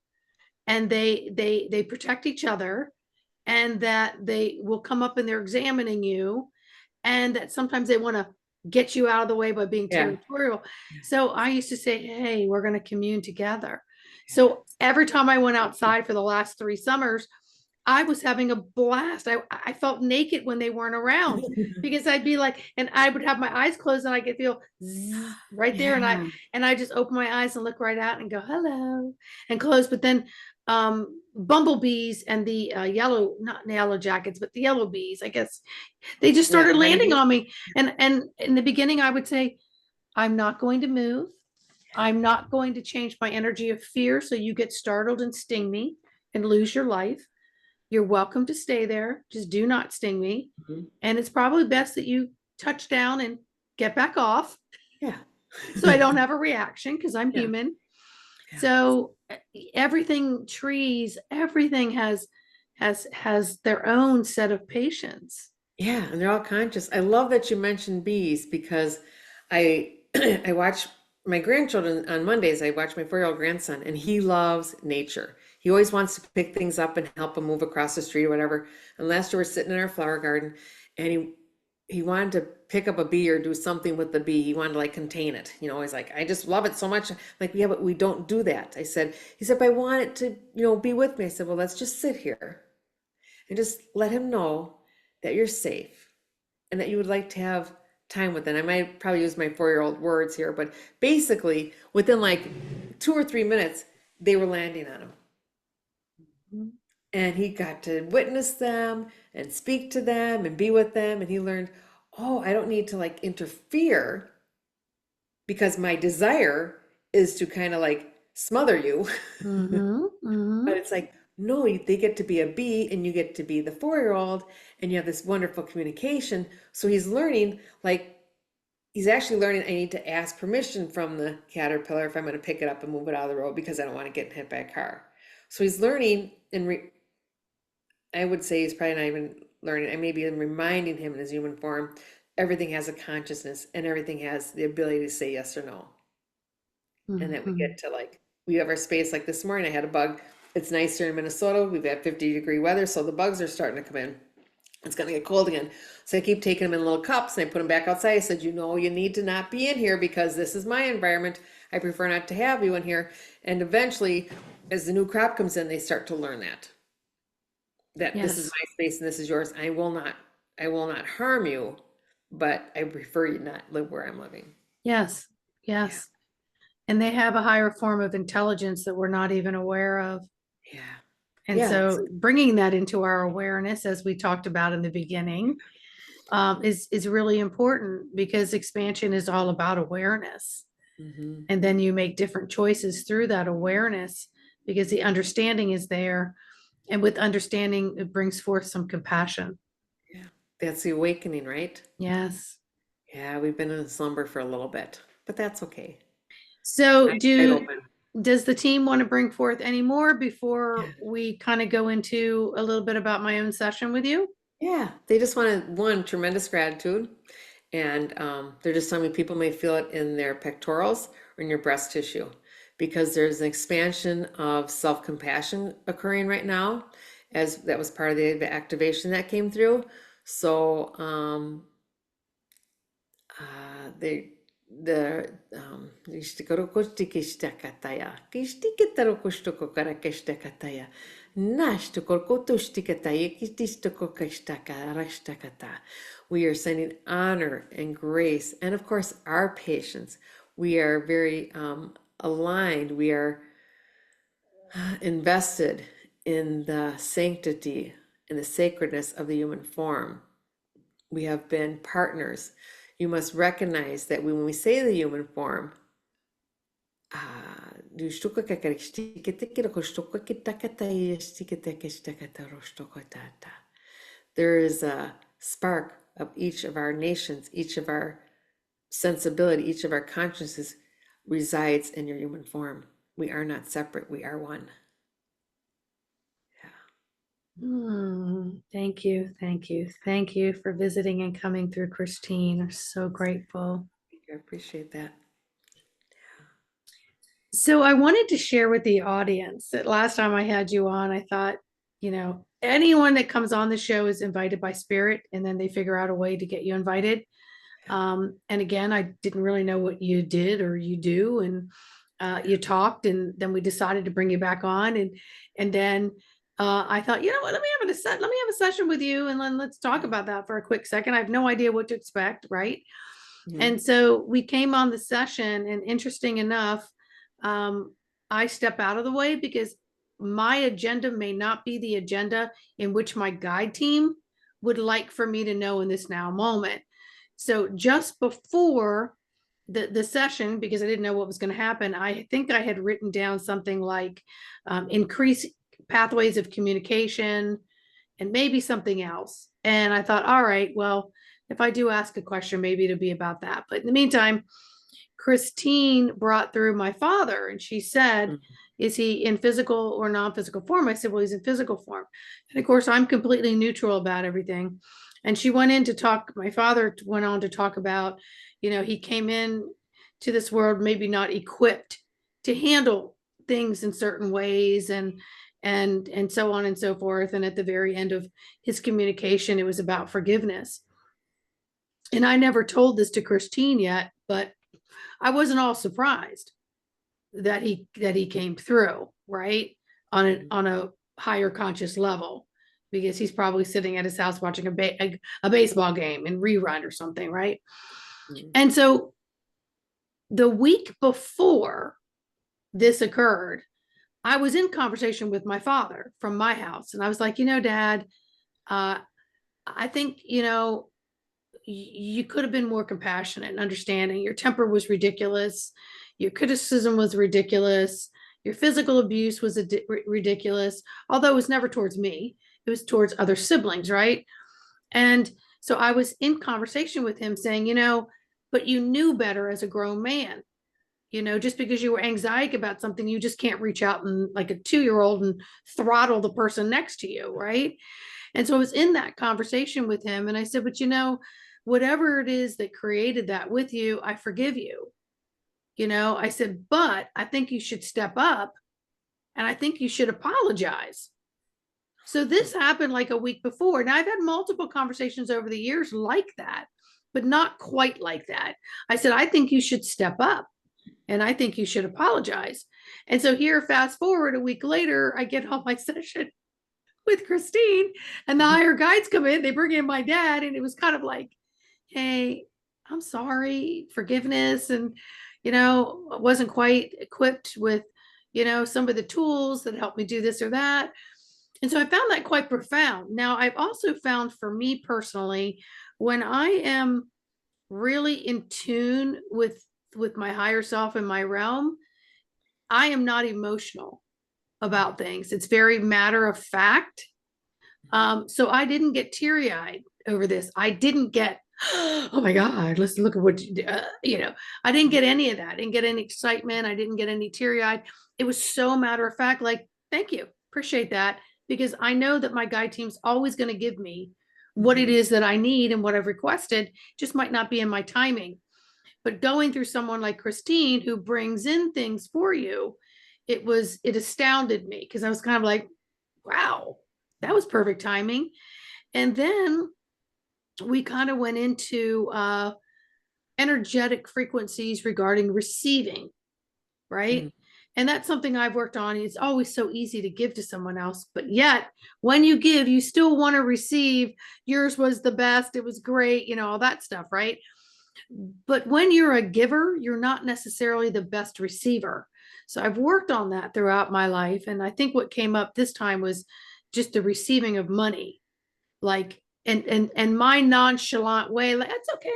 and they protect each other, and that they will come up and they're examining you, and that sometimes they want to get you out of the way by being yeah, territorial. So I used to say, hey, we're going to commune together. yeah. So every time I went outside for the last 3 summers, I was having a blast. I felt naked when they weren't around, because I'd be like, and I would have my eyes closed and I could feel zzz right there. Yeah, And I just open my eyes and look right out and go, hello, and close. But then bumblebees and the yellow, not yellow jackets, but the yellow bees, I guess, they just yeah, started landing honeybees. on me. And in the beginning I would say, I'm not going to move. I'm not going to change my energy of fear so you get startled and sting me and lose your life. You're welcome to stay there. Just do not sting me. Mhm. And it's probably best that you touch down and get back off Yeah. so I don't have a reaction, because I'm Yeah, human. yeah, So everything, trees, everything has their own set of patience. yeah, and they're all conscious. I love that you mentioned bees because I I watch my grandchildren on Mondays. I watch my 4-year-old grandson, and he loves nature. He always wants to pick things up and help him move across the street or whatever. And last year we're sitting in our flower garden, and he wanted to pick up a bee or do something with the bee. He wanted to like contain it. He's like, I just love it so much. Like, yeah, but we don't do that. He said, but I want it to, be with me. I said, well, let's just sit here and just let him know that you're safe and that you would like to have time with them. I might probably use my 4-year-old words here, but basically within like 2 or 3 minutes, they were landing on him. And he got to witness them and speak to them and be with them. And he learned, oh, I don't need to like interfere because my desire is to kind of like smother you. Mm-hmm, mm-hmm. But it's like, no, they get to be a bee and you get to be the 4-year-old and you have this wonderful communication. So he's learning, like, he's actually learning I need to ask permission from the caterpillar if I'm going to pick it up and move it out of the road because I don't want to get hit by a car. So he's learning, and I would say he's probably not even learning. I may be reminding him in his human form, everything has a consciousness and everything has the ability to say yes or no. And that we Mm-hmm. get to like, we have our space. Like this morning I had a bug. It's nice here in Minnesota. We've had 50-degree weather, so the bugs are starting to come in. It's gonna get cold again. So I keep taking them in little cups and I put them back outside. I said, you need to not be in here because this is my environment. I prefer not to have you in here. And eventually, as the new crop comes in, they start to learn that this is Yes, my space and this is yours. I will not harm you, but I prefer you not live where I'm living. yes, Yeah. yes. And they have a higher form of intelligence that we're not even aware of. Yeah. And Yeah. so bringing that into our awareness, as we talked about in the beginning, is really important, because expansion is all about awareness. Hmm. And then you make different choices through that awareness, because the understanding is there. And with understanding, it brings forth some compassion. Yeah. That's the awakening, right? Yes. Yeah, we've been in slumber for a little bit, but that's okay. So Eyes wide do open. does the team want to bring forth any more before Yeah. we kind of go into a little bit about my own session with you? Yeah. They just wanted one tremendous gratitude. And they're just telling me people may feel it in their pectorals or in your breast tissue because there's an expansion of self-compassion occurring right now, as that was part of the activation that came through. So they ishtikoro koshtikishtakataya, kishtiketaro koshtoko karakeshtakataya, nashtokor kotushtikataya, kitistoko kashtakarashtakata. We are sending honor and grace, and of course, our patience. We are very aligned. We are invested in the sanctity and the sacredness of the human form. We have been partners. You must recognize that when we say the human form, there is a spark of each of our nations, each of our sensibility, each of our consciousness resides in your human form. We are not separate, we are one. Thank you. Thank you. Thank you for visiting and coming through, Kristine. I'm so grateful. I appreciate that. So I wanted to share with the audience that last time I had you on, I thought, anyone that comes on the show is invited by spirit, and then they figure out a way to get you invited. And again, I didn't really know what you did or you do, and you talked, and then we decided to bring you back on, and then I thought, you know what, let me have a session with you, and then let's talk about that for a quick second. I have no idea what to expect, right? And so we came on the session, and interesting enough, I step out of the way because my agenda may not be the agenda in which my guide team would like for me to know in this now moment. So just before the session, because I didn't know what was going to happen, I think I had written down something like increase pathways of communication and maybe something else. And I thought, all right, well, if I do ask a question, maybe it'll be about that. But in the meantime, Kristine brought through my father, and she said, is he in physical or non-physical form? I said, well, he's in physical form. And of course, I'm completely neutral about everything. And she went in to talk, my father went on to talk about, he came in to this world maybe not equipped to handle things in certain ways, and so on and so forth. And at the very end of his communication, it was about forgiveness. And I never told this to Kristine yet, but I wasn't all surprised that he came through, right? On a higher conscious level, because he's probably sitting at his house watching a baseball game and rerun or something, right? And so the week before this occurred, I was in conversation with my father from my house, and I was like, Dad, I think, you could have been more compassionate and understanding. Your temper was ridiculous. Your criticism was ridiculous. Your physical abuse was ridiculous, although it was never towards me. It was towards other siblings, right? And so I was in conversation with him saying, but you knew better as a grown man. Just because you were anxiety about something, you just can't reach out and like a 2-year-old and throttle the person next to you, right? And so I was in that conversation with him, and I said, but whatever it is that created that with you, I forgive you. I said, but I think you should step up, and I think you should apologize. So this happened like a week before. Now I've had multiple conversations over the years like that, but not quite like that. I said, I think you should step up, and I think you should apologize. And so here, fast forward a week later, I get on my session with Kristine, and the higher guides come in, they bring in my dad, and it was kind of like, hey, I'm sorry, forgiveness. And, I wasn't quite equipped with, some of the tools that helped me do this or that. And so I found that quite profound. Now, I've also found for me personally, when I am really in tune with my higher self and my realm, I am not emotional about things. It's very matter of fact. So I didn't get teary-eyed over this. I didn't get, oh my God, let's look at what I didn't get any of that. I didn't get any excitement. I didn't get any teary-eyed. It was so matter of fact, like, thank you, appreciate that, because I know that my guide team's always going to give me what it is that I need, and what I've requested just might not be in my timing. But going through someone like Kristine, who brings in things for you, it astounded me, because I was kind of like, wow, that was perfect timing. And then we kind of went into energetic frequencies regarding receiving, right? And that's something I've worked on. It's always so easy to give to someone else, but yet when you give, you still want to receive. Yours was the best, it was great, all that stuff, right? But when you're a giver, you're not necessarily the best receiver. So I've worked on that throughout my life. And I think what came up this time was just the receiving of money, like, and my nonchalant way, like, that's okay,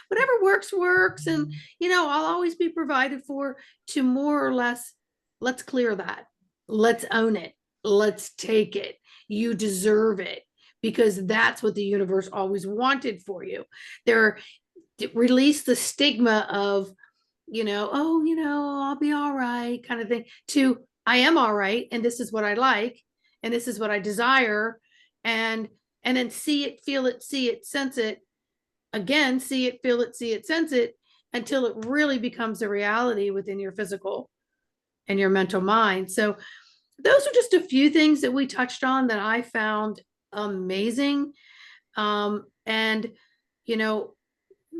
whatever works, and I'll always be provided for, to more or less, let's clear that, let's own it, let's take it, you deserve it, because that's what the universe always wanted for you. There, release the stigma of, oh, I'll be all right kind of thing, to I am all right, and this is what I like, and this is what I desire, and then see it, feel it, see it, sense it again, see it, feel it, see it, sense it, until it really becomes a reality within your physical and your mental mind. So those are just a few things that we touched on that I found amazing. And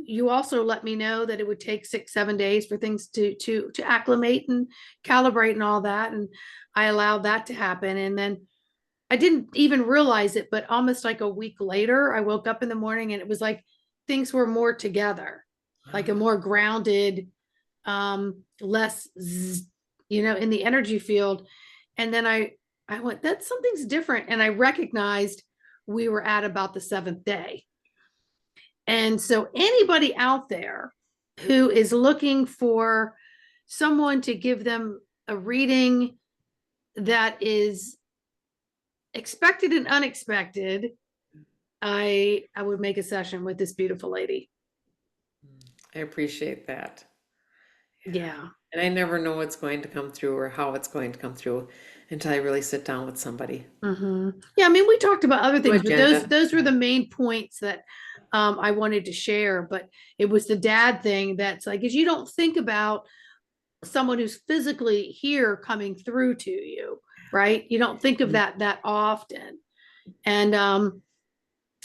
you also let me know that it would take 6-7 days for things to acclimate and calibrate and all that, and I allowed that to happen. And then I didn't even realize it, but almost like a week later, I woke up in the morning and it was like things were more together, like a more grounded, less in the energy field. And then I went, that's, something's different, and I recognized we were at about the 7th day. And so anybody out there who is looking for someone to give them a reading that is expected and unexpected, I would make a session with this beautiful lady. I appreciate that. Yeah. And I never know what's going to come through or how it's going to come through until I really sit down with somebody. Yeah, I mean, we talked about other things, but Agenda. those were the main points that I wanted to share. But it was the dad thing that's like, is you don't think about someone who's physically here coming through to you, right? You don't think of that often. And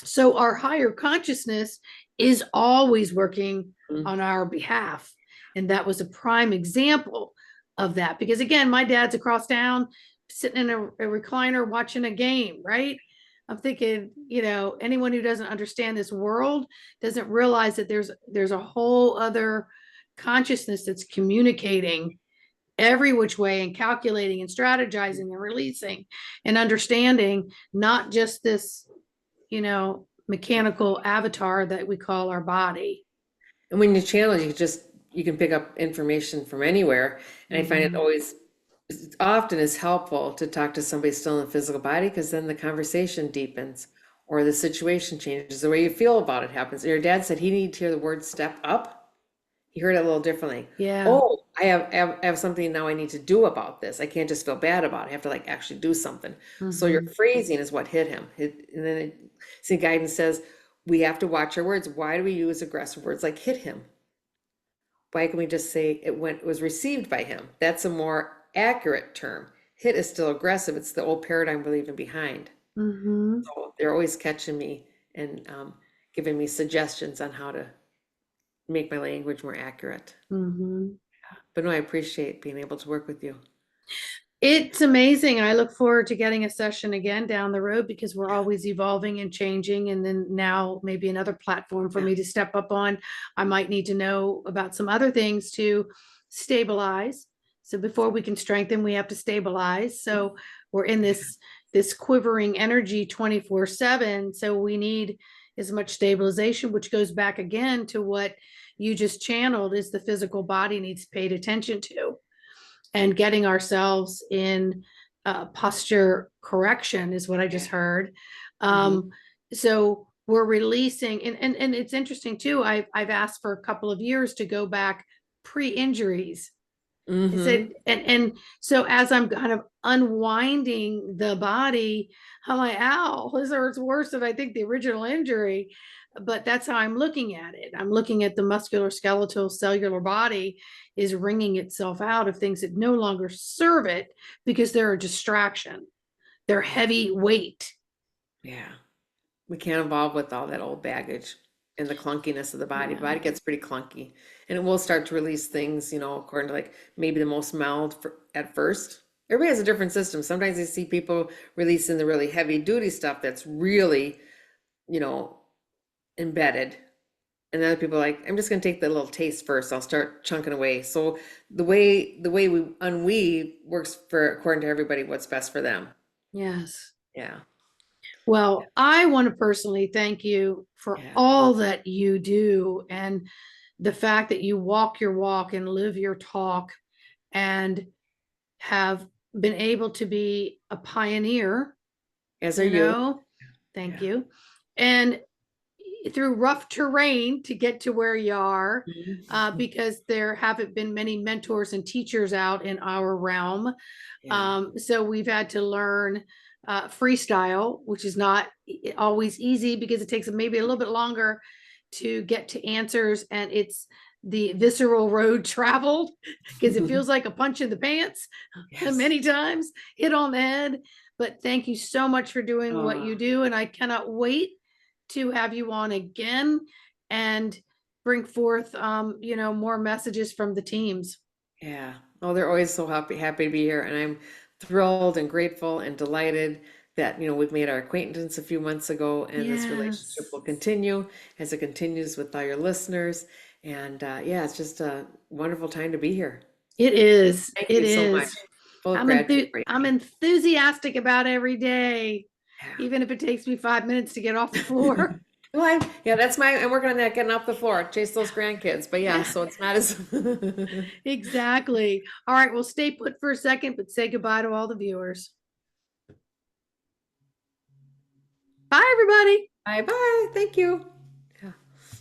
so our higher consciousness is always working on our behalf. And that was a prime example of that. Because again, my dad's across town, sitting in a recliner watching a game, right? I'm thinking, anyone who doesn't understand this world doesn't realize that there's a whole other consciousness that's communicating every which way, and calculating and strategizing and releasing and understanding, not just this, mechanical avatar that we call our body. And when you channel, you can pick up information from anywhere. And I find it always often is helpful to talk to somebody still in the physical body, because then the conversation deepens or the situation changes. The way you feel about it happens. Your dad said he needed to hear the word step up. He heard it a little differently. Yeah. Oh, I have something now I need to do about this. I can't just feel bad about it. I have to actually do something. So your phrasing is what hit him. And then see, guidance says we have to watch our words. Why do we use aggressive words like hit him? Why can we just say it was received by him? That's a more accurate term. Hit is still aggressive. It's the old paradigm we're leaving behind. So they're always catching me and giving me suggestions on how to make my language more accurate. But no, I appreciate being able to work with you. It's amazing. I look forward to getting a session again down the road, because we're always evolving and changing. And then now maybe another platform for me to step up on. I might need to know about some other things to stabilize. So before we can strengthen, we have to stabilize. So we're in this quivering energy 24/7. So we need as much stabilization, which goes back again to what you just channeled, is the physical body needs paid attention to. And getting ourselves in posture correction is what I just heard. So we're releasing, and it's interesting too. I've asked for a couple of years to go back pre-injuries. I said, and so as I'm kind of unwinding the body, I'm like, ow, this hurts worse than I think the original injury. But that's how I'm looking at it. I'm looking at the muscular, skeletal, cellular body is wringing itself out of things that no longer serve it, because they're a distraction. They're heavy weight. Yeah. We can't evolve with all that old baggage and the clunkiness of the body. The body gets pretty clunky, and it will start to release things, according to maybe the most mild at first. Everybody has a different system. Sometimes I see people releasing the really heavy duty stuff that's really, embedded. And other people are like, I'm just gonna take the little taste first. I'll start chunking away. So the way we unweave works for according to everybody what's best for them. Yes. Yeah. Well, I want to personally thank you for Yeah. all that you do and the fact that you walk your walk and live your talk and have been able to be a pioneer, As are you you. know, thank Yeah. you. And through rough terrain to get to where you are, Mhm. because there haven't been many mentors and teachers out in our realm. Yeah. So we've had to learn freestyle, which is not always easy because it takes maybe a little bit longer to get to answers. And it's the visceral road traveled because it feels like a punch in the pants Yes. many times, hit on the head. But thank you so much for doing what Oh, you do. And I cannot wait to have you on again and bring forth, more messages from the teams. yeah. Oh, they're always so happy to be here, and I'm thrilled and grateful and delighted that, we've made our acquaintance a few months ago, and this relationship Yes, will continue as it continues with all your listeners. And yeah, it's just a wonderful time to be here. it is. Thank It you so much. is. Full of gratitude for I'm you. enthusiastic about every day, Yeah. even if it takes me 5 minutes to get off the floor. Well, yeah, I'm working on that, getting off the floor, chase those grandkids. But yeah, Yeah, so it's not as exactly. All right, well, stay put for a second, but say goodbye to all the viewers. Bye, everybody. bye bye. Thank you.